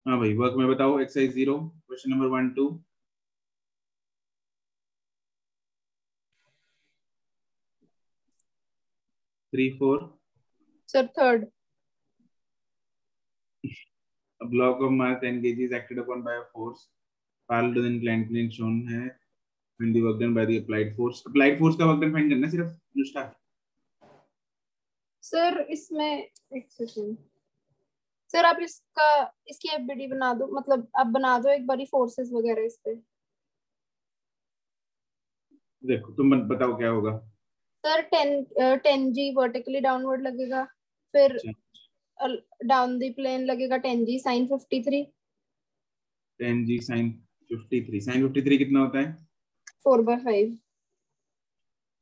हाँ भाई, वर्क में बताओ। Exercise 0, question number 1 2 3 4। Sir third. A block of mass 10 kg is acted upon by a force parallel to the inclined plane shown है, when the work done by the applied force। applied force का work done find करना है सिर्फ Anushka. Sir इसमें एक second sir, आप इसकी FBD बना दो, मतलब आप बना दो एक बारी फोर्सेस वगैरह इस पे। देखो तुम बताओ क्या होगा। सर 10G वर्टिकली डाउनवर्ड लगेगा, फिर अच्छा, डाउन द प्लेन लगेगा 10G sign 53। 10G sin 53। sin 53 कितना होता है? 4/5।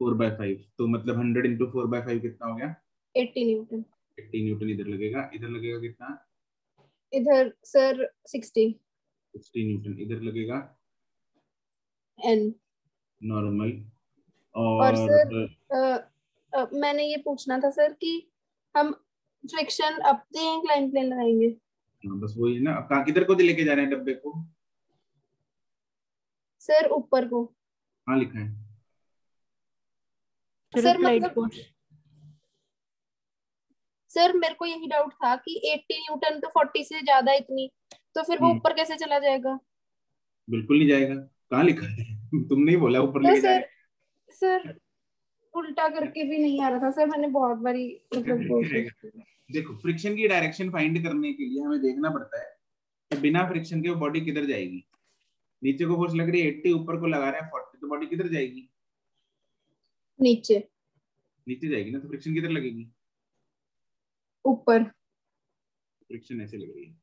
4/5। तो मतलब 100 इंटू 4/5 कितना हो गया? 80 न्यूटन। 80 न्यूटन इधर लगेगा। इधर लगेगा कितना? इधर सर 60 60 न्यूटन इधर लगेगा। N। नॉर्मल। और और सर मैंने ये पूछना था सर कि हम friction up the incline plane लगाएंगे। बस वही है ना। अब कहाँ किधर को लेके जा रहे हैं डब्बे को? सर ऊपर को। हाँ लिखा है। सर मतलब सर मेरे को यही डाउट था कि 80 न्यूटन तो 40 से ज्यादा इतनी, तो फिर वो ऊपर कैसे चला जाएगा? बिल्कुल नहीं जाएगा। कहाँ लिखा है? तुमने ही बोला ऊपर तो लेके जा रहे सर उल्टा करके भी नहीं आ रहा था सर, मैंने बहुत बारी मतलब कोशिश हैं। की। देखो, फ्रिक्शन की डायरेक्शन फाइंड करने के लिए हमें देखना पड़ता है कि बिना फ्रिक्शन के वो बॉडी किधर जाएगी। नीचे को फोर्स लग रही है 80, ऊपर को लगा रहे हैं 40, तो बॉडी किधर जाएगी? नीचे। नीचे जाएगी ना। तो फ्रिक्शन किधर लगेगी? ऊपर। फ्रिक्शन ऐसे लग रही है।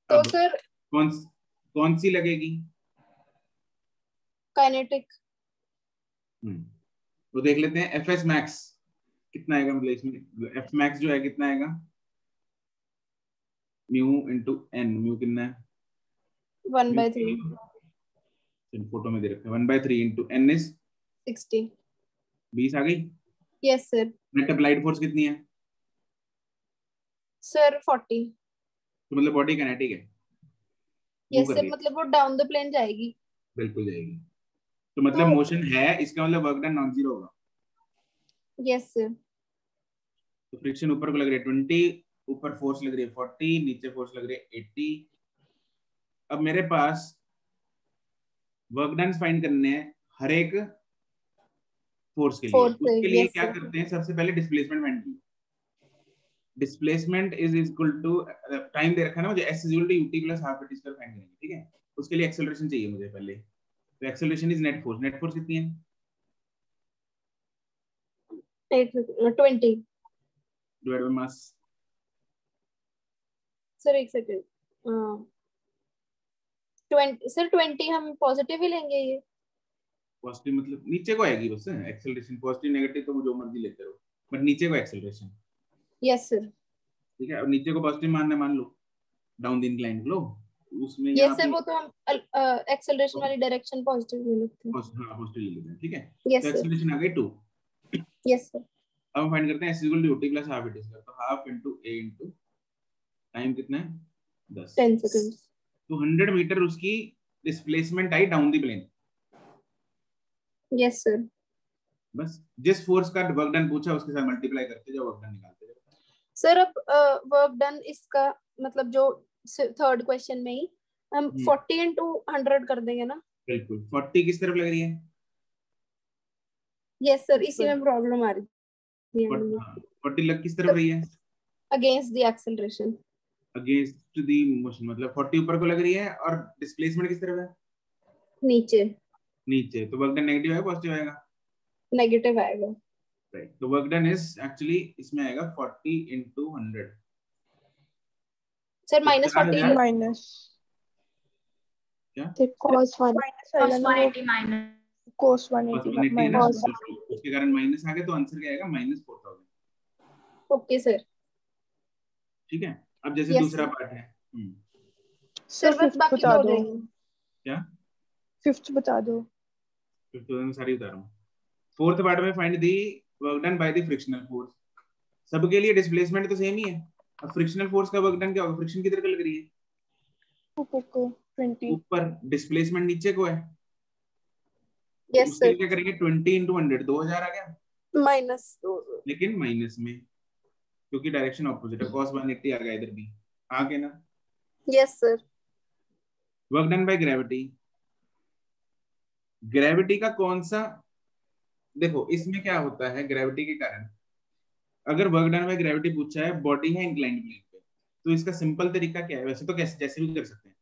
तो अब सर कौन कौन सी लगेगी? काइनेटिक। तो देख लेते हैं एफ एस मैक्स कितना आएगा। मतलब इसमें एफ मैक्स जो है कितना आएगा? Mu into N. म्यू कितना है? 1/3। फोटो में दे रखा है 1/3 इंटू एन इज 60। 20 आ गई। Yes sir. Net applied force कितनी है? सर 40। तो मतलब बॉडी काइनेटिक है, मूव यस कर सर, रही है। मतलब वो डाउन द प्लेन जाएगी। बिल्कुल जाएगी। तो मतलब तो मोशन है, इसका मतलब वर्क डन नॉन जीरो होगा। Yes sir. तो फ्रिक्शन ऊपर को लग रही है 20, ऊपर फोर्स लग रही है 40, नीचे फोर्स लग रही है 80। अब मेरे पास वर्क डन फाइंड करने हैं हर एक फोर्स के लिए। फोर्थ से। उसके लिए यस क्या सर। करते हैं, सबसे पहले डिस्प्लेसमेंट फाइंड की। Displacement is equal to time दे रखा है ना मुझे, s is equal to ut plus half at square find करेंगे। ठीक है, उसके लिए एक्सेलरेशन चाहिए मुझे पहले। तो acceleration is net force. Net force कितनी है? 20। Divide by mass. सर एक सेकेंड। 20 सर, 20 हम पॉजिटिव ही लेंगे ये। पॉजिटिव मतलब नीचे को आएगी बस एक्सेलरेशन। पॉजिटिव नेगेटिव तो जो मर्जी लेते रहो, बट नीचे को एक्सेलरेशन। Yes sir. ठीक है, अब नीचे को पॉजिटिव मानना मान लो, डाउन द इंक्लाइन लो, उसमें यस यहाँ सर, पे वो तो हम एक्सेलरेशन वाली डायरेक्शन पॉजिटिव ले लेते हैं। हाँ पॉजिटिव ले लेते हैं। ठीक है, तो यस सर। एक्सेलरेशन आ गई 2। Yes sir. अब हम फाइंड करते हैं s equal to t plus half at square. तो half into a into time कितना है 10। 10 सेकेंड्स। तो 100 मीटर उसकी डिस्प्लेसमेंट आई down the plane. Yes sir. बस जिस फोर्स का वर्क डन पूछा उसके साथ मल्टीप्लाई करते जाओ, वर्क डन निकालते जाओ। सर अब वर्क डन इसका मतलब जो थर्ड क्वेश्चन में ही हम 40 इंटू 100 कर देंगे ना? बिल्कुल। 40 किस तरफ लग रही है? यस सर, इसी में प्रॉब्लम आ रही है। 40 लग किस तरफ रही है? Against the acceleration. Against the motion, मतलब 40 ऊपर को लग रही है और डिस्प्लेसमेंट किस तरफ है? नीचे। नीचे। तो वर्क डन नेगेटिव है पॉजिटिव आएगा? नेगेटिव आएगा। राइट। तो वर्क डन इज एक्चुअली इसमें आएगा 40 इंटू 100। सर तो -40 माइनस क्या cos 1 cos 180 माइनस cos 180 है ना, माइनस उसके कारण माइनस आ गया, तो आंसर क्या आएगा? -4000। Okay sir. ठीक है, अब जैसे यस दूसरा सर। पार्ट है। सर बस फिफ्थ बाकी बता दो दो। जाएंगे। क्या? फिफ्थ बता दो। फिर तो मैं सारी उतारूं। फोर्थ पार्ट में find the work done by the frictional force. सबके लिए डिस्प्लेसमेंट तो सेम ही है। अब फ्रिक्शनल फोर्स का वर्क डन क्या होगा? फ्रिक्शन किधर का लग रही है? ऊपर को 20 ऊपर, डिस्प्लेसमेंट नीचे को है, तो यस उसके लिए सर, क्या करेंगे? 20 इंटू 100, 2000 आ गया, -2। लेकिन माइनस में, क्योंकि डायरेक्शन ऑपोजिट है, cos 180 आ गया इधर भी, आ गया ना? Yes sir. Work done by gravity, gravity का कौन सा, देखो इसमें क्या होता है ग्रेविटी के कारण, अगर वर्क डन बाय ग्रेविटी पूछा है, बॉडी है इंक्लाइंड प्लेन पे, तो इसका सिंपल तरीका क्या है? वैसे तो कैसे जैसे भी कर सकते हैं,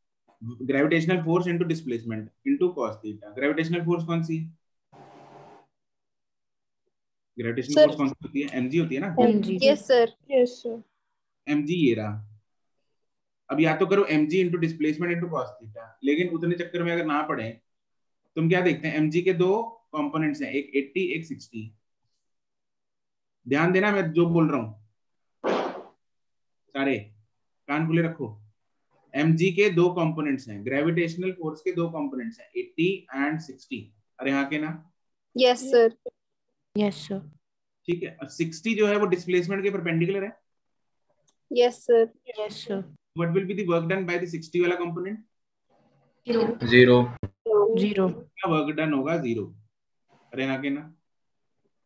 gravitational force into displacement into cos theta. Gravitational force कौन सी, ग्रेविटेशनल सर फोर्स कौन सी होती है? mg होती है ना, mg yes sir. Yes sir mg ये रहा। अब या तो करो mg into displacement into cos theta, लेकिन उतने चक्कर में अगर ना पड़े, तुम क्या देखते हैं? mg के दो कंपोनेंट्स हैं, एक 80 एक 60। ध्यान देना मैं जो बोल रहा हूँ, सारे कान खुले रखो। mg के दो कंपोनेंट्स हैं, ग्रेविटेशनल फोर्स के दो कंपोनेंट्स हैं, 80 एंड 60। अरे हाँ के ना? Yes sir. Yes sir. ठीक है, और 60 जो है वो डिस्प्लेसमेंट के परपेंडिकुलर है। Yes sir. Yes sir. What will be the work done by the 60 वाला कंपोनेंट? 0 0। क्या वर्क डन होगा? 0। अरे हाँ के ना?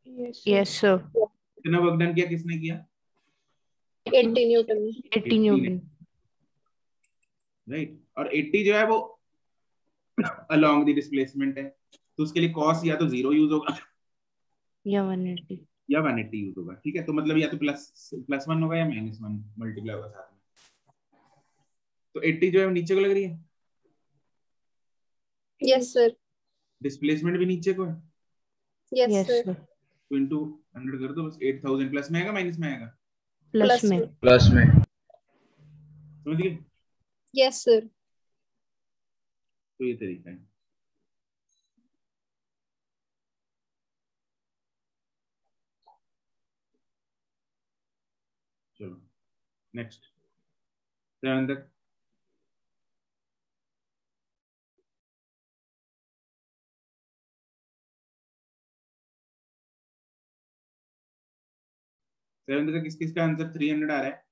Yes yes sir. कितना वर्क डन किया, किसने किया? 80 न्यूटन। 80 न्यूटन। राइट, और 80 जो है वो अलोंग द डिस्प्लेसमेंट है, तो उसके लिए cos या तो 0 यूज होगा या 180 या 180 यूज होगा। ठीक है, तो मतलब या तो +1 होगा या -1 मल्टीप्लाई होगा साथ में। तो 80 जो है वो नीचे को लग रही है, यस सर। डिस्प्लेसमेंट भी नीचे को है, यस यस सर। सर। तो इंटू 100 कर दो बस। 8000 प्लस में आएगा माइनस में आएगा? प्लस में। प्लस में। समझ गए? Yes sir. तो ये तरीका है। चलो नेक्स्ट, 7 तक। सेवन तक किस किस का आंसर 300 आ रहा है?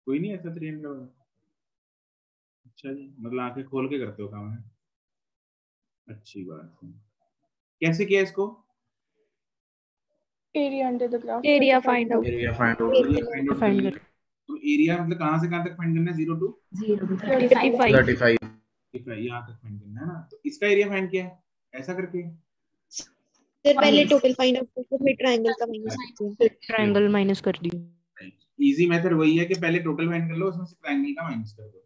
कोई नहीं ऐसा 300 वाला? अच्छा जी, मतलब आंखें खोल के करते हो काम है, अच्छी बात है। कैसे किया इसको? Area under the graph area find out. Area find out area find out कर फाइंड लिया। कर। तो एरिया मतलब कहाँ से कहाँ तक फाइंड करना है? 0 टू 35। 35। यहाँ तक फाइंड करना है ना, तो इसका एरिया फाइंड किया है ऐसा करके। सर पहले टोटल फाइंड आउट करके फिर ट्रायंगल का माइनस करते हैं। ट्रायंगल माइनस कर दिया। इजी मेथड वही है कि पहले टोटल फाइंड कर लो, उसमें से ट्रायंगल का माइनस कर दो।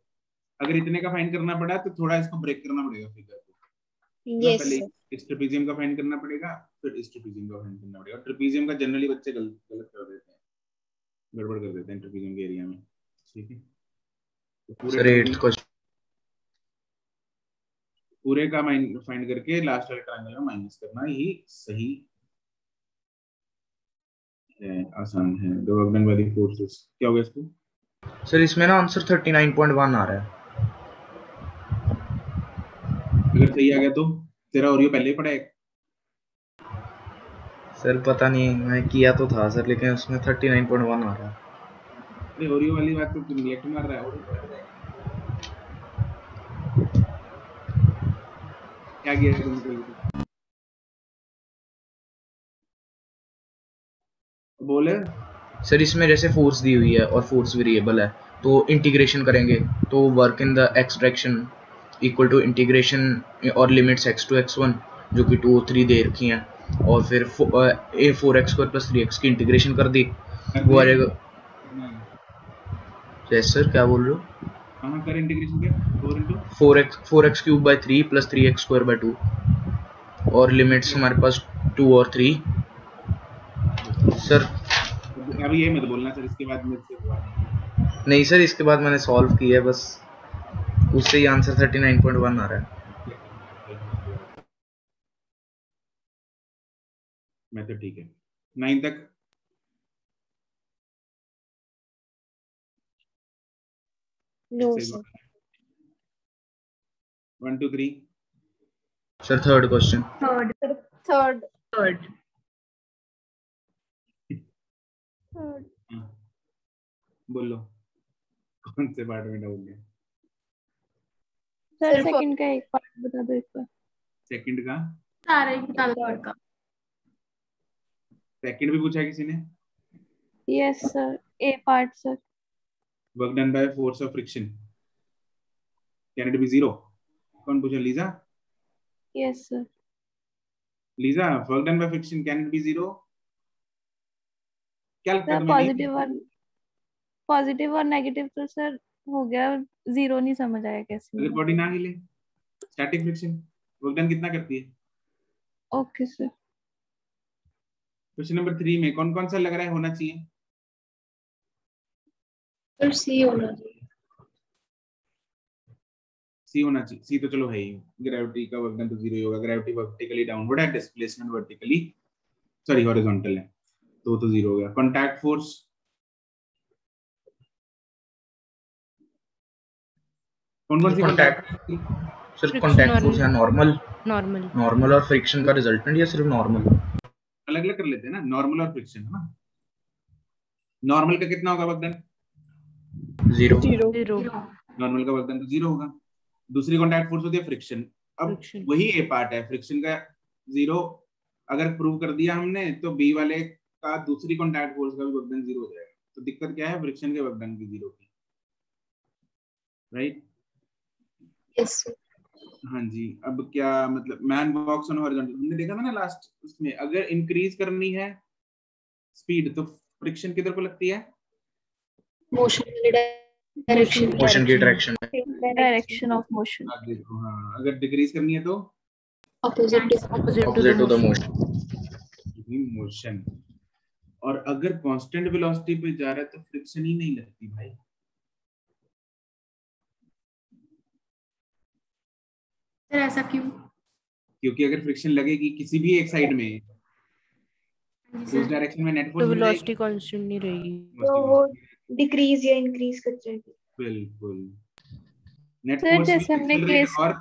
अगर इतने का फाइंड करना पड़ा तो थोड़ा इसको ब्रेक करना पड़ेगा फिगर को, ना यस पहले सर इस ट्रेपेजियम का फाइंड करना पड़ेगा, फिर इस ट्रेपेजियम का फाइंड करना पड़ेगा। ट्रेपेजियम का जनरली बच्चे गलत गलत कर देते हैं, गड़बड़ कर देते हैं ट्रेपेजियम के एरिया में। ठीक है, तो पूरे सर 8th क्वेश्चन। पूरे का फाइंड करके लास्ट वाले ट्रायंगल में माइनस करना ही सही है, आसान है। दो वर्क वाली फोर्सेस क्या होगा इसको? सर इसमें ना आंसर 39.1 आ रहा है। अगर सही आ गया तो तेरा ओरियो पहले ही पड़ा है। सर पता नहीं, मैं किया तो था सर, लेकिन उसमें 39.1 आ रहा है। अरे ओरियो वाली बात तो नेग्लेक्ट मार रहा है, ओरियो पढ़ रहा है। क्या किया है तुमको? बोले सर इसमें जैसे फोर्स दी हुई है और फोर्स वेरिएबल है, तो इंटीग्रेशन करेंगे तो work in the x direction equal to integration और लिमिट्स x to x1 जो कि 2 और 3 दे रखी हैं, और फिर a 4x² + 3x की इंटीग्रेशन कर दी, वो आ जाएगा। यस सर, क्या बोल रहे हो? हाँ कर इंटीग्रेशन क्या? 4x³ / 3 + 3x² / 2 और लिमिट्स हमारे पास 2 और 3। सर अभी ये मत बोलना सर, इसके बाद मुझसे नहीं सर, इसके बाद मैंने सॉल्व किया है, बस उससे ही आंसर 39.1 आ रहा है। मैं तो ठीक है 9 तक। No sir 1 2 3 sir third question. Third. हाँ, बोलो कौन से पार्ट में डाउट है? सर सिर्फ सेकंड का एक पार्ट बता दो एक बार। सेकंड का? सारे बता दो वर्ड का। सेकंड भी पूछा किसी ने? Yes sir, A part sir. Work done by force of friction can it be zero? कौन पूछा? Lisa? Yes sir. Lisa, work done by friction can it be zero? क्या लगता है सर तुम्हें? पॉजिटिव और नेगेटिव तो सर हो गया, जीरो नहीं समझ आया कैसे अगर होगा। बॉडी ना हिले, स्टैटिक फ्रिक्शन वर्क डन कितना करती है? Okay sir. क्वेश्चन नंबर 3 में कौन कौन सा लग रहा है होना चाहिए? सर सी होना चाहिए। सी होना चाहिए। सी तो चलो है ही, ग्रेविटी का वर्क डन तो जीरो ही होगा। ग्रेविटी वर्टिकली डाउनवर्ड है, डिस्प्लेसमेंट वर्टिकली सॉरी हॉरिजॉन्टल है, तो जीरो हो गया। कॉन्टैक्ट फोर्स कौन कौन सी कॉन्टैक्ट कॉन्टैक्ट? सिर्फ Friction कॉन्टैक्ट और फोर्स या नॉर्मल नॉर्मल और फ्रिक्शन का रिजल्टेंट या सिर्फ नॉर्मल? अलग अलग कर लेते हैं ना, नॉर्मल और फ्रिक्शन, है ना। नॉर्मल का कितना होगा work done? Zero. Zero normal का वर्क डन तो जीरो होगा। दूसरी कॉन्टैक्ट फोर्स होती है फ्रिक्शन। अब फ्रिक्शन वही ए पार्ट है, फ्रिक्शन का जीरो अगर प्रूव कर दिया हमने तो बी वाले का दूसरी कॉन्टैक्ट फोर्स का भी वर्क डन जीरो हो जाएगा। तो दिक्कत क्या है? फ्रिक्शन के वर्क डन की जीरो की, राइट? यस हाँ जी। अब क्या मतलब, मैन वॉक्स ऑन हॉरिजॉन्टल हमने देखा था ना लास्ट उसमें, अगर इंक्रीज करनी है स्पीड तो फ्रिक्शन किधर को लगती है? Motion direction. मोशन की डायरेक्शन में। Direction of motion. आप देखो, हाँ, अगर डिक्रीज करनी है तो opposite opposite opposite to the motion motion. Motion. और अगर कांस्टेंट वेलोसिटी पे जा रहा है तो फ्रिक्शन ही नहीं लगती भाई। सर ऐसा क्यों? क्योंकि अगर फ्रिक्शन लगेगी किसी भी एक साइड में जी तो उस सर। डायरेक्शन में नेट तो फोर्स मिल वेलोसिटी जाएगी। कांस्टेंट नहीं रहेगी। तो वो डिक्रीज या इंक्रीज कर जाएगी। बिल्कुल। नेट सर फोर्स जैसे विल हमने एक्सेलरेट केस और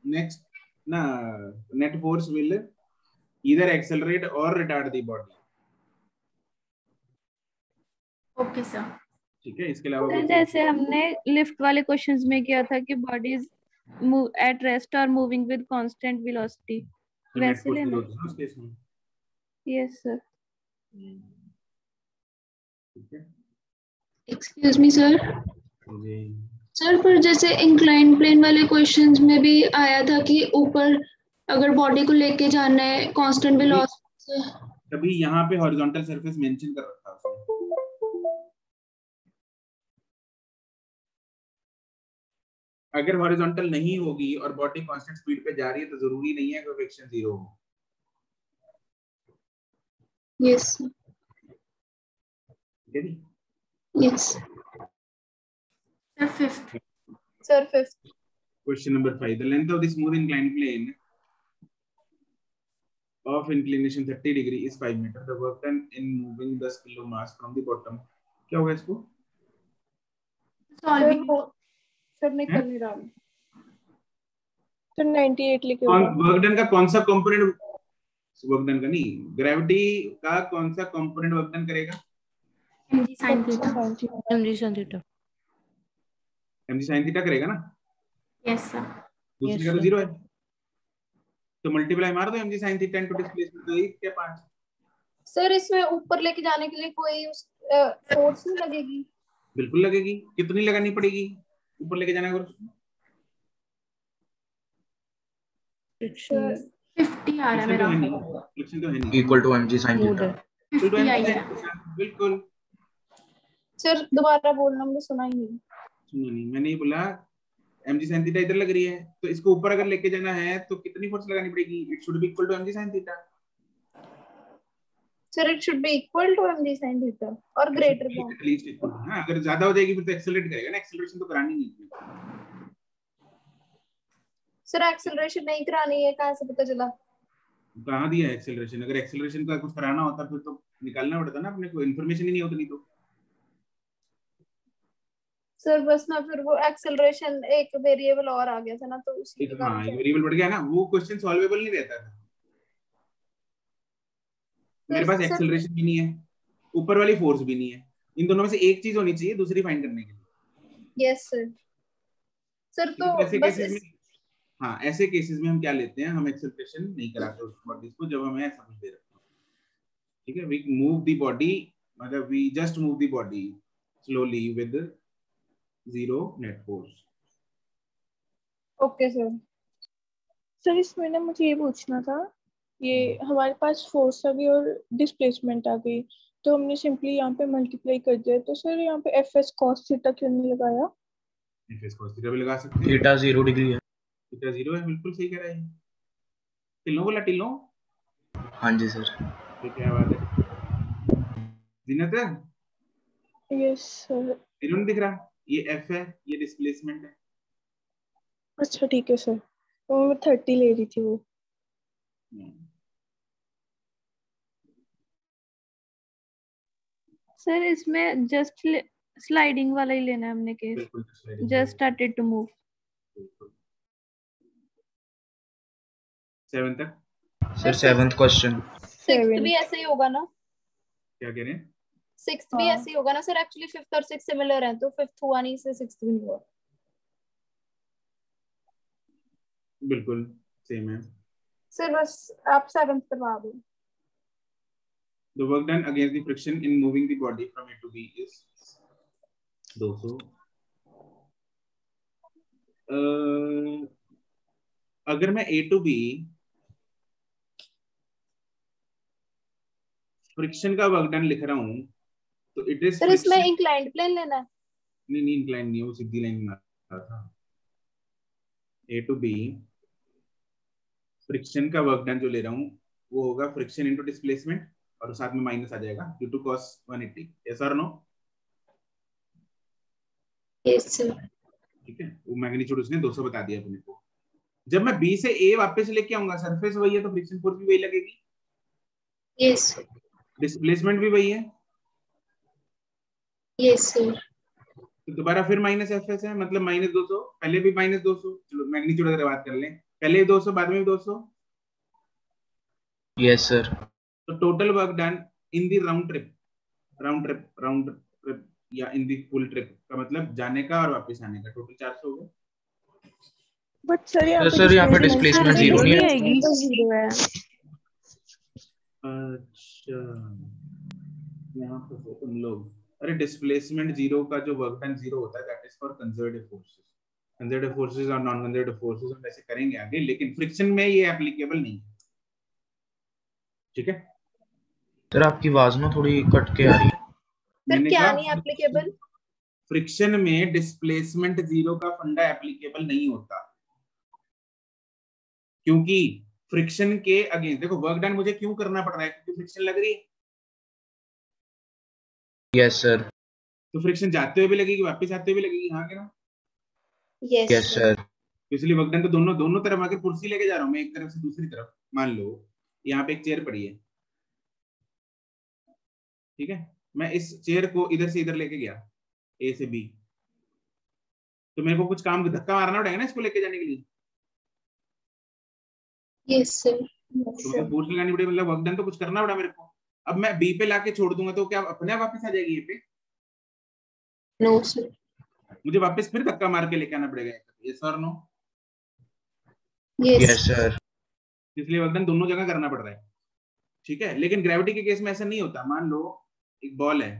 नेक्स्ट ना, net force will either accelerate or retard the body। Okay sir. ठीक है, इसके अलावा सर जैसे हमने लिफ्ट वाले क्वेश्चंस में किया था कि बॉडीज एट रेस्ट और मूविंग विद कांस्टेंट वेलोसिटी, तो नेट वैसे फोर्स लेना। होता है ना उस केस में। Yes sir. ठीक है एक्सक्यूज मी सर। जी। सर पर जैसे इंक्लाइन प्लेन वाले क्वेश्चंस में भी आया था कि ऊपर अगर बॉडी को लेके जाना है कांस्टेंट वेलोसिटी से। तभी यहाँ पे हॉरिजॉन्टल सरफेस मेंशन कर रखा है उसने। अगर हॉरिजॉन्टल नहीं होगी और बॉडी कांस्टेंट स्पीड पे जा रही है तो जरूरी नहीं है कि फ्रिक्शन जीरो हो। यस ठीक है जी। Yes sir. Fifth sir fifth question number 5, the length of the smooth inclined plane of inclination 30 degree is 5 meter, the work done in moving 10 kilo mass from the bottom। क्या होगा इसको? Solving. Sir नहीं कर नहीं रहा मैं। Sir 98 लिखे होगा। वर्क डन का कौन सा कंपोनेंट, वर्क डन का नहीं, ग्रेविटी का कौन सा कंपोनेंट वर्क डन करेगा? mg sin theta. mg sin theta. mg sin theta करेगा ना। Yes sir. दूसरी का तो जीरो है, तो मल्टीप्लाई मार दो mg sin theta into displacement, तो 1 क्या 5। सर इसमें ऊपर लेके जाने के लिए कोई फोर्स नहीं लगेगी? बिल्कुल लगेगी। कितनी लगानी पड़ेगी ऊपर लेके जाने को? फ्रिक्शन 50 आ रहा है मेरा। फ्रिक्शन तो है नहीं। इक्वल टू mg sin मूड थीटा। है। 50 आई है। बिल्कुल। सर दोबारा बोलना, मुझे सुना ही नहीं। सुनो नहीं, मैंने ये बोला mg sin थीटा इधर लग रही है तो इसको ऊपर अगर लेके जाना है तो कितनी फोर्स लगानी पड़ेगी? It should be equal to mg sin theta. Sir it should be equal to mg sin theta और ग्रेटर देन। At least equal. हां, अगर ज्यादा हो जाएगी फिर तो एक्सेलरेट करेगा ना, एक्सेलरेशन तो करानी नहीं है। सर एक्सेलरेशन नहीं करानी है, कहां से पता चला? कहां दिया है एक्सेलरेशन? अगर एक्सेलरेशन का कुछ कराना होता फिर तो निकालना पड़ता ना अपने को, इन्फॉर्मेशन ही नहीं होती। नहीं तो सर बस ना फिर वो एक्सेलरेशन एक वेरिएबल और आ गया था ना, तो उसी के हाँ, कारण एक वेरिएबल बढ़ गया ना, वो क्वेश्चन सॉल्वेबल नहीं रहता था। मेरे पास सर एक्सेलरेशन भी नहीं है, ऊपर वाली फोर्स भी नहीं है। इन दोनों में से एक चीज होनी चाहिए दूसरी फाइंड करने के लिए। Yes sir. सर तो ऐसे बस केसेस में, हाँ ऐसे केसेस में हम क्या लेते हैं, हम एक्सेलरेशन नहीं कराते उस बॉडीज को जब हमें ऐसा कुछ दे रखा हो। ठीक है, वी मूव द बॉडी, मतलब we just move the body slowly with zero net force. Okay sir. Sir इसमें ना मुझे ये पूछना था, ये हमारे पास फोर्स आ गई और डिस्प्लेसमेंट आ गई, तो हमने सिंपली यहाँ पे मल्टीप्लाई कर दिया, तो सर यहाँ पे एफ एस कॉस थीटा क्यों नहीं लगाया? एफ कॉस थीटा भी लगा सकते हैं। थीटा 0 डिग्री है। थीटा 0 है, बिल्कुल सही कह रहा है। टिल्लो बोला, टिल्लो। हाँ जी सर। ये क्या बात है जीनत? Yes sir. टिल्लो नहीं दिख रहा, ये एफ है, ये डिस्प्लेसमेंट है। अच्छा ठीक है सर, तो मैं 30 ले रही थी वो। सर इसमें जस्ट स्लाइडिंग वाला ही लेना है हमने केस, बिल्कुल जस्ट स्टार्टेड टू मूव। 7 तक। Sir 7th question. 6th भी ऐसे ही होगा ना? क्या कह रहे हैं? 6th भी ऐसे ही होगा ना सर? एक्चुअली 5th और 6th सिमिलर हैं, तो 5th हुआ नहीं, इससे 6th भी नहीं हुआ। बिल्कुल सेम है सर बस आप 7th करवा दो। The work done against the friction in moving the body from A to B is 200. अगर मैं A to B फ्रिक्शन का वर्क डन लिख रहा हूं तो इट इज सर इसमें इंक्लाइंड प्लेन लेना है? नहीं इंक्लाइंड नहीं, वो सीधी लाइन में आता था। A to B फ्रिक्शन का वर्क डन जो ले रहा हूं वो होगा फ्रिक्शन इनटू डिस्प्लेसमेंट और साथ में माइनस आ जाएगा ड्यू टू cos 180। यस और नो? Yes sir. ठीक है, वो मैग्नीट्यूड उसने 200 बता दिया अपने को। जब मैं B से A वापस लेके आऊंगा, सरफेस वही है तो फ्रिक्शन फोर्स भी वही लगेगी। यस डिस्प्लेसमेंट भी वही है। Yes sir. तो दोबारा फिर माइनस एफ एस है, मतलब माइनस 200, पहले भी माइनस 200। चलो मैग्नीट्यूड अगर बात कर लें, पहले 200 बाद में भी 200। Yes sir. तो total work done in the round trip या इन दी फुल ट्रिप का मतलब जाने का और वापस आने का टोटल 400 हो गया। बट सर यहाँ पे डिस्प्लेसमेंट 0 नहीं आएगी। जीरो है। अच्छा, यहाँ पे तुम लोग, अरे डिस्प्लेसमेंट 0 का जो वर्क डन 0 होता है that is for conservative forces. Conservative forces और नॉन कंजर्वेटिव फोर्सेस हम वैसे करेंगे आगे, लेकिन फ्रिक्शन में ये एप्लीकेबल नहीं है। ठीक है सर, आपकी आवाज ना थोड़ी कट के आ रही है। सर क्या नहीं एप्लीकेबल? फ्रिक्शन में डिस्प्लेसमेंट 0 का फंडा एप्लीकेबल नहीं होता, क्योंकि फ्रिक्शन के अगेंस्ट देखो वर्क डन मुझे क्यों करना पड़ रहा है, क्योंकि फ्रिक्शन लग रही है। Yes sir. तो फ्रिक्शन जाते हुए भी लगेगी, वापस आते हुए भी लगेगी, हाँ क्या? Yes sir. इसलिए वर्क डन तो दोनों तरफ आके कुर्सी लेके जा रहा हूँ मैं, एक तरफ से दूसरी तरफ। मान लो यहाँ पे एक चेयर पड़ी है, ठीक है, मैं इस चेयर को इधर से इधर लेके गया A से B, तो मेरे को कुछ काम धक्का मारना पड़ेगा ना इसको लेके जाने के लिए। Yes sir. तो मुझे फोर्स लगानी पड़ेगी, मतलब वर्क डन तो कुछ करना पड़ा मेरे को। अब मैं B पे लाके छोड़ दूंगा तो क्या अपने आप वापस आ जाएगी ये पे? No sir. मुझे वापस फिर धक्का मार के लेके आना पड़ेगा। यस और नो? Yes sir. इसलिए वर्क डन दोनों जगह करना पड़ रहा है। ठीक है, लेकिन ग्रेविटी के केस में ऐसा नहीं होता। मान लो एक बॉल है,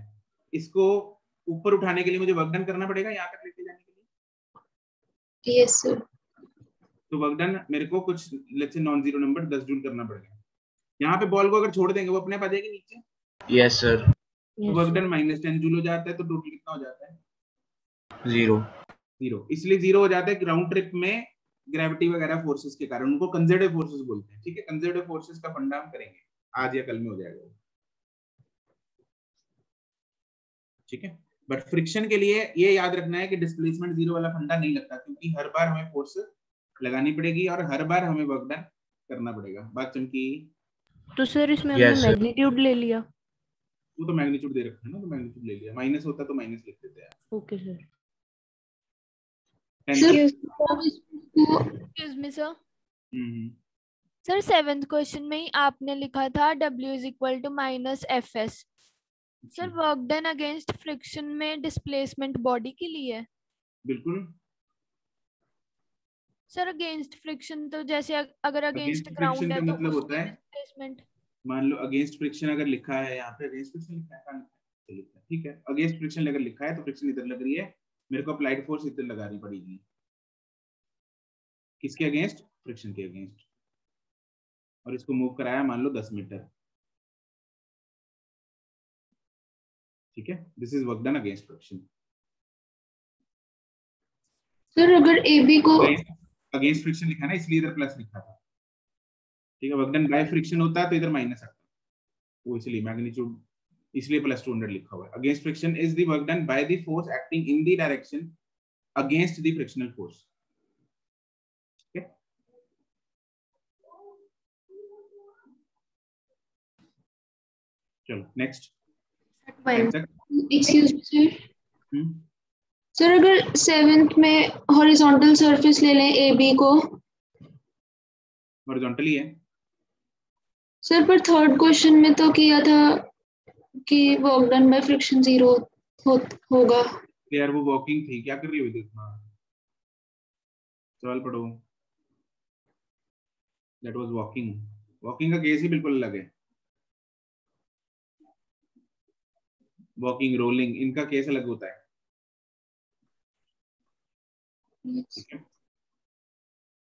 इसको ऊपर उठाने के लिए मुझे वर्क डन करना पड़ेगा यहाँ तक लेके जाने के लिए। Yes sir. तो वर्क डन मेरे को कुछ let's say non zero number 10 joule करना पड़ेगा। यहाँ पे बॉल को अगर छोड़ देंगे वो अपने आप आ जाएगी नीचे। Yes sir. तो वर्क डन -10 जूल हो जाता है, तो टोटल कितना हो जाता है? 0। इसलिए 0 हो जाता है ग्राउंड ट्रिप में ग्रेविटी वगैरह फोर्सेस के कारण, उनको कंजर्वेटिव फोर्सेस बोलते हैं। ठीक है, कंजर्वेटिव फोर्सेस का फंडा हम करेंगे आज या कल में, हो जाएगा। ठीक है, बट फ्रिक्शन के लिए ये याद रखना है कि डिस्प्लेसमेंट 0 वाला फंडा नहीं लगता, क्योंकि हर बार हमें फोर्स लगानी पड़ेगी और हर बार हमें वर्क डन करना पड़ेगा। बात चमकी? तो सर इसमें हमने मैग्नीट्यूड ले लिया। वो तो मैग्नीट्यूड दे रखा है ना, तो मैग्नीट्यूड ले लिया। माइनस होता तो माइनस लिख देते हैं। Okay sir. Excuse me sir. Sir 7th question में ही आपने लिखा था W = -FS, sir work done against friction में डिस्प्लेसमेंट बॉडी के लिए है। बिल्कुल। सर अगेंस्ट फ्रिक्शन तो जैसे अगर अगेंस्ट Against ग्राउंड friction है का तो मतलब उसकी होता है, डिस्प्लेसमेंट। मान लो अगेंस्ट फ्रिक्शन अगर लिखा है यहाँ पे, अगेंस्ट फ्रिक्शन लिखा है, कहाँ लिखा है? ठीक है, अगेंस्ट फ्रिक्शन अगर लिखा है तो फ्रिक्शन इधर लग रही है, मेरे को अप्लाइड फोर्स इधर लगानी पड़ेगी। किसके अगेंस्ट? फ्रिक्शन के अगेंस्ट। और इसको मूव कराया मान लो 10 मीटर। ठीक है, this is work done against friction. Sir अगर AB को अगेंस्ट फ्रिक्शन लिखा ना, इसलिए इधर प्लस लिखा था। ठीक है, वर्क डन बाय फ्रिक्शन होता है तो इधर माइनस आता, वो इसलिए मैग्नीट्यूड, इसलिए प्लस 200 लिखा हुआ है। Against friction is the work done by the force acting in the direction against the frictional force. ठीक है, चलो next. Excuse me sir, sir अगर 7th में हॉरिजॉन्टल सरफेस ले लें AB को, हॉरिजॉन्टली है सर पर 3rd क्वेश्चन में तो किया था कि वर्क डन बाय फ्रिक्शन 0 होगा। यार, वो वॉकिंग थी, क्या कर रही हो इतना? सवाल पढ़ो। That was walking. वॉकिंग का केस ही बिल्कुल अलग है। वॉकिंग, रोलिंग, इनका केस अलग होता है। ठीक है,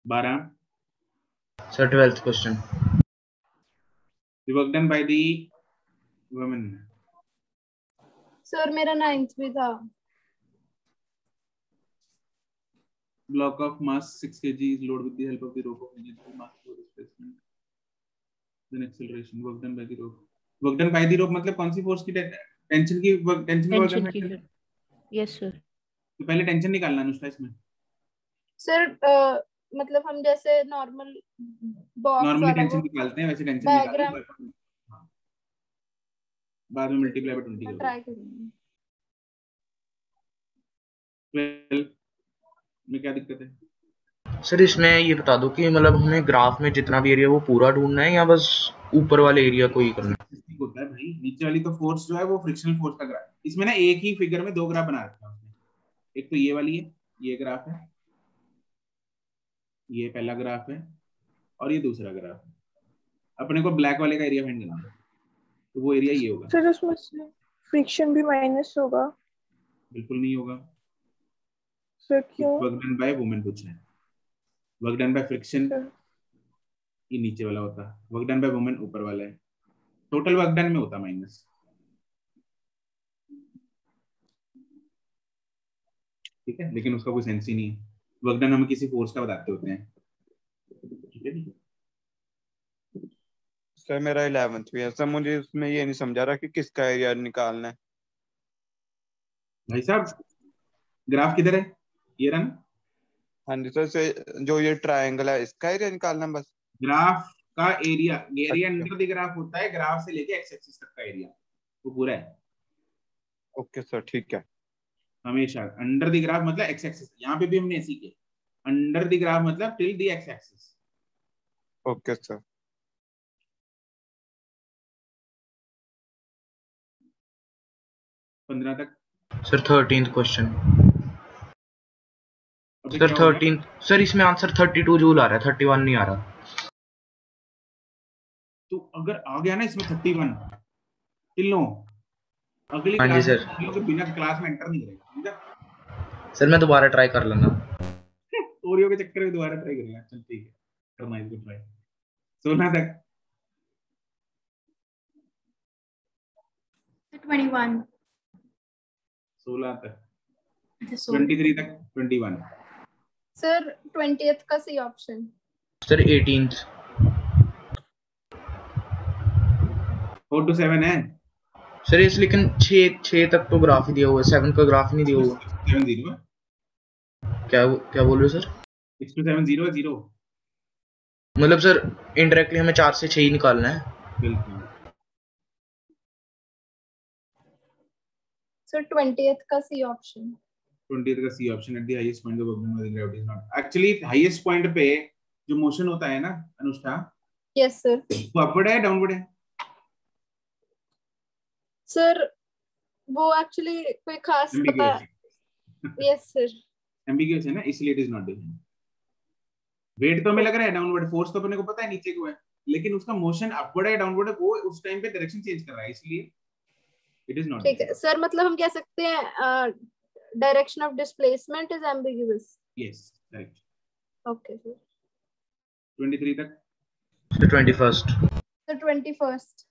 12 sir 12th question. The work done by the women. Sir मेरा 9th भी था। Block of mass 6 kg is loaded with the help of the rope of negative mass flow displacement. Then acceleration. Work done by the rope. Work done by the rope मतलब कौन सी force की? Tension की work, tension का work done factor. Yes sir. तो पहले tension निकालना अनुष्का इसमें। Sir मतलब हम जैसे नॉर्मल बॉक्स नॉर्मली वाला टेंशन वो निकालते हैं, वैसे टेंशन डायग्राम निकालो। बाद में मल्टीप्लाई बाय 20 करो। ट्राई करूंगी। 12 में क्या दिक्कत है? सर इसमें ये बता दो कि मतलब हमें ग्राफ में जितना भी एरिया वो पूरा ढूंढना है या बस ऊपर वाले एरिया को ही करना है? होता है भाई, नीचे वाली तो फोर्स जो है वो फ्रिक्शनल फोर्स का ग्राफ। इसमें ना एक ही फिगर में 2 ग्राफ बना रखा है उसने। एक तो ये वाली है, ये ग्राफ है, ये पहला ग्राफ है, और ये दूसरा ग्राफ है। अपने को ब्लैक वाले का एरिया फाइंड करना है, तो वो एरिया ये होगा। सर उसमें से फ्रिक्शन भी माइनस होगा? बिल्कुल नहीं होगा सर क्यों? वर्क डन बाय वुमेन पूछा है। Work done by friction sir ये नीचे वाला होता है, वर्क डन बाय वुमेन ऊपर वाला है। टोटल वर्क डन में होता माइनस। ठीक है, लेकिन उसका कोई सेंस ही नहीं है। वर्क डन हमें किसी फोर्स का बताते होते हैं। ठीक है, सर मेरा 11th भी है सर, मुझे इसमें ये नहीं समझा रहा कि किसका एरिया निकालना है। भाई साहब ग्राफ किधर है? ये रहा ना। हाँ जी सर, से जो ये ट्रायंगल है इसका एरिया निकालना है बस। ग्राफ का एरिया, एरिया अच्छा। अंडर द ग्राफ होता है, ग्राफ से लेके एक्स एक्सिस तक का एरिया वो पूरा है। ओके सर ठीक है। हमेशा अंडर द ग्राफ मतलब एक्स एक्सिस। यहाँ पे भी हमने ऐसे किया, अंडर द ग्राफ मतलब till the x axis. Okay sir. 15 तक। Sir 13th question. अबे सर क्या हो रहा है? 13 सर इसमें आंसर 32 जूल आ रहा है, 31 नहीं आ रहा। तो अगर आ गया ना इसमें 31 टिल नो, अगली हाँ जी क्लास में सर। हम लोग के बिना क्लास में एंटर नहीं करेगा, समझा? सर मैं दोबारा ट्राई कर लेना। ओरियो के चक्कर में दोबारा ट्राई करेगा। चल ठीक है, करना इसको ट्राई। 16 तक। 21। 16 तक। 23 तक। 21। सर 20th का C option. Sir 18th। 4 to 7 है सर इस लेकिन 6 तक तो ग्राफ ही दिया हुआ है, 7 का ग्राफ ही नहीं दिया हुआ। 7 0 क्या बोल रहे हो सर? 6 to 7 0 0। मतलब सर इनडायरेक्टली हमें 4 से 6 ही निकालना है। बिल्कुल। सर 20th का सी ऑप्शन। 20th का C option. At the highest point the work done by the gravity is not actually highest point पे जो मोशन होता है ना अनुष्का, यस सर। वो अपवर्ड है डाउनवर्ड है? सर वो एक्चुअली कोई खास पता। Ambiguous yes sir. एम्बिगुअस है ना, इसलिए it is not defined. Wait तो हमें लग रहा है डाउनवर्ड, फोर्स तो अपने को पता है नीचे को है, लेकिन उसका मोशन अपवर्ड है डाउनवर्ड है, वो उस टाइम पे डायरेक्शन चेंज कर रहा है, इसलिए इट इज नॉट। ठीक है सर, मतलब हम कह सकते हैं direction of displacement is ambiguous. Yes correct. Okay sir. 23 तक। 21st। Sir 21st।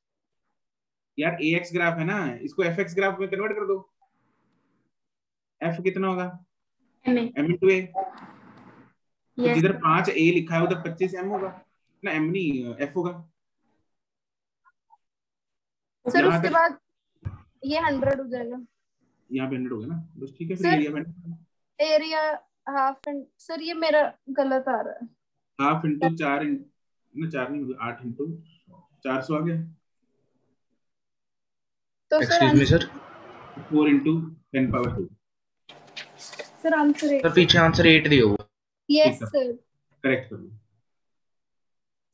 यार ax ग्राफ है ना, इसको fx ग्राफ में कन्वर्ट कर दो। f कितना होगा? m into a। तो जिधर 5 a लिखा है उधर 25 m होगा ना, m नहीं f होगा। सर यहाँ उसके तक बाद ये 100 हो जाएगा। यहाँ पे 100 होगा ना, बस ठीक है। फिर sir area find. Area half and sir ये मेरा गलत आ रहा है। हाफ इंटू 4 ना 4 नहीं, 8 इंटू 400 आ गया। तो excuse me sir. 4 into 10 power 2। Sir answer 8। Sir पीछे आंसर 8 दिया हुआ। Yes sir. करेक्ट कर दो।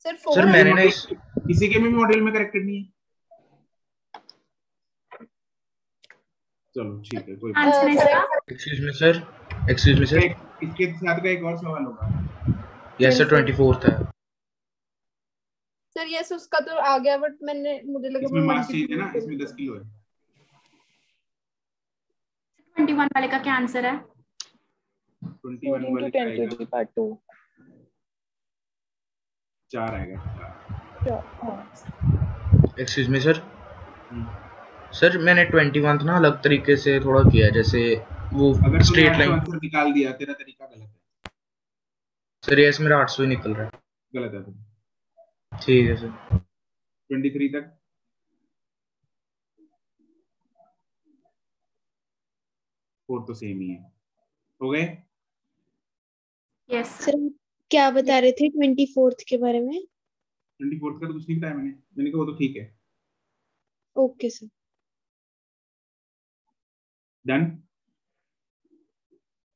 सर सर 4 मैंने ना इस किसी के भी मॉडल में करेक्टेड नहीं है। चलो ठीक है, कोई आंसर इसका excuse me sir. Excuse me sir. इसके साथ का एक और सवाल होगा। यस सर 24th है। सर यस उसका तो आ गया, बट मैंने मुझे लगा इसमें मास चेंज है ना, इसमें 10 किलो है। 21 वाले का क्या आंसर है? 21 वाले का आएगा 4 आएगा। Excuse me sir. सर मैंने 21 ना अलग तरीके से थोड़ा किया, जैसे वो अगर स्ट्रेट तूने लाइन। आंसर निकाल दिया, तेरा तरीका गलत है। सर यस मेरा 800 ही निकल रहा है। गलत है तो। ठीक है सर। 23 तक। 4 तो सेम ही है, हो गए। यस सर क्या बता रहे थे 24th के बारे में? 24 का तो कुछ नहीं बताया मैंने कहा वो तो ठीक है। Okay sir. Done.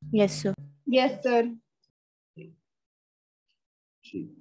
Yes sir. Yes sir. ठीक।